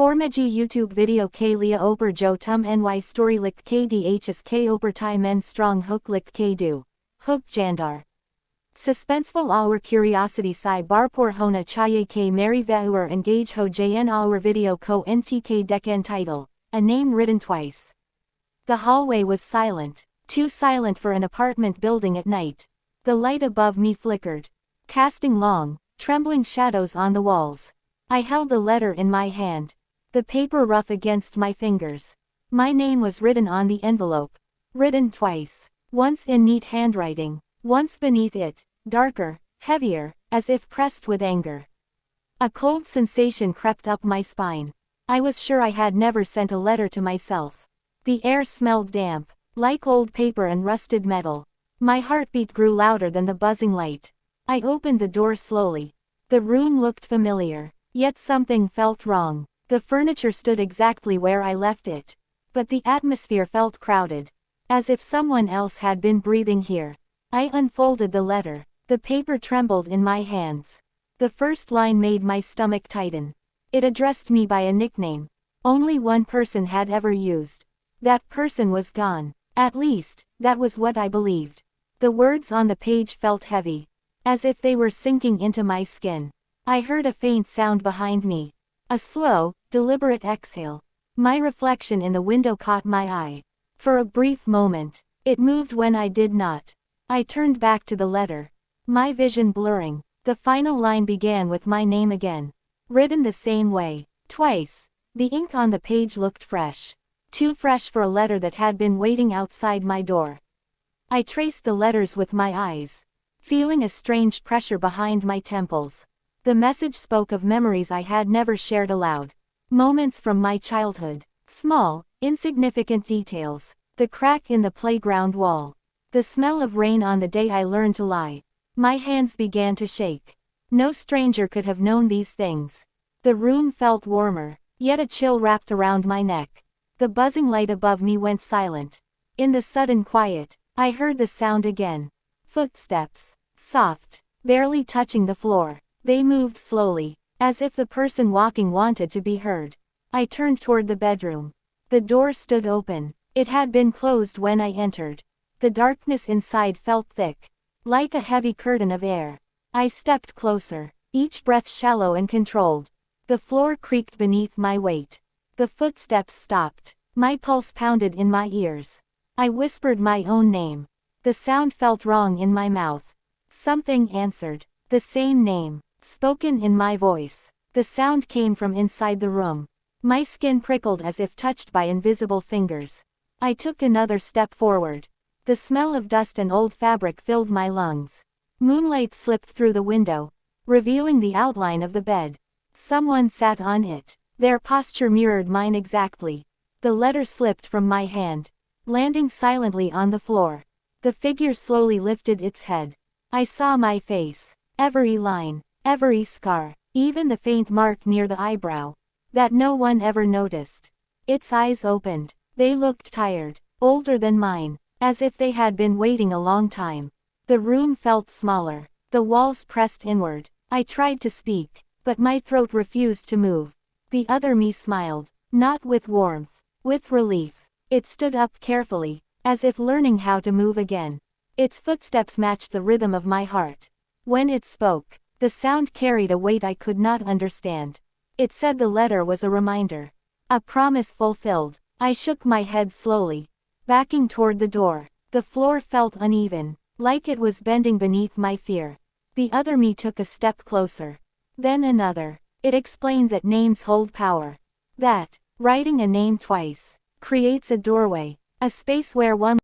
Formaji YouTube video k lia oper jo tum ny story lik kdhs k oper tai men strong hook lik k do. Hook jandar. Suspenseful our curiosity si barpor hona chaye k mary vauer engage ho jn our video ko ntk decan title, a name written twice. The hallway was silent, too silent for an apartment building at night. The light above me flickered, casting long, trembling shadows on the walls. I held the letter in my hand, the paper rough against my fingers. My name was written on the envelope, written twice, once in neat handwriting, once beneath it, darker, heavier, as if pressed with anger. A cold sensation crept up my spine. I was sure I had never sent a letter to myself. The air smelled damp, like old paper and rusted metal. My heartbeat grew louder than the buzzing light. I opened the door slowly. The room looked familiar, yet something felt wrong. The furniture stood exactly where I left it, but the atmosphere felt crowded, as if someone else had been breathing here. I unfolded the letter. The paper trembled in my hands. The first line made my stomach tighten. It addressed me by a nickname only one person had ever used. That person was gone. At least, that was what I believed. The words on the page felt heavy, as if they were sinking into my skin. I heard a faint sound behind me. A slow, deliberate exhale. My reflection in the window caught my eye. For a brief moment, it moved when I did not. I turned back to the letter, my vision blurring. The final line began with my name again, written the same way, twice. The ink on the page looked fresh. Too fresh for a letter that had been waiting outside my door. I traced the letters with my eyes, feeling a strange pressure behind my temples. The message spoke of memories I had never shared aloud. Moments from my childhood. Small, insignificant details. The crack in the playground wall. The smell of rain on the day I learned to lie. My hands began to shake. No stranger could have known these things. The room felt warmer, yet a chill wrapped around my neck. The buzzing light above me went silent. In the sudden quiet, I heard the sound again. Footsteps. Soft, barely touching the floor. They moved slowly, as if the person walking wanted to be heard. I turned toward the bedroom. The door stood open. It had been closed when I entered. The darkness inside felt thick, like a heavy curtain of air. I stepped closer, each breath shallow and controlled. The floor creaked beneath my weight. The footsteps stopped. My pulse pounded in my ears. I whispered my own name. The sound felt wrong in my mouth. Something answered. The same name, spoken in my voice. The sound came from inside the room. My skin prickled as if touched by invisible fingers. I took another step forward. The smell of dust and old fabric filled my lungs. Moonlight slipped through the window, revealing the outline of the bed. Someone sat on it. Their posture mirrored mine exactly. The letter slipped from my hand, landing silently on the floor. The figure slowly lifted its head. I saw my face. Every line, every scar, even the faint mark near the eyebrow, that no one ever noticed. Its eyes opened. They looked tired, older than mine, as if they had been waiting a long time. The room felt smaller. The walls pressed inward. I tried to speak, but my throat refused to move. The other me smiled, not with warmth, with relief. It stood up carefully, as if learning how to move again. Its footsteps matched the rhythm of my heart. When it spoke, the sound carried a weight I could not understand. It said the letter was a reminder, a promise fulfilled. I shook my head slowly, backing toward the door. The floor felt uneven, like it was bending beneath my fear. The other me took a step closer. Then another. It explained that names hold power. That, writing a name twice, creates a doorway, a space where one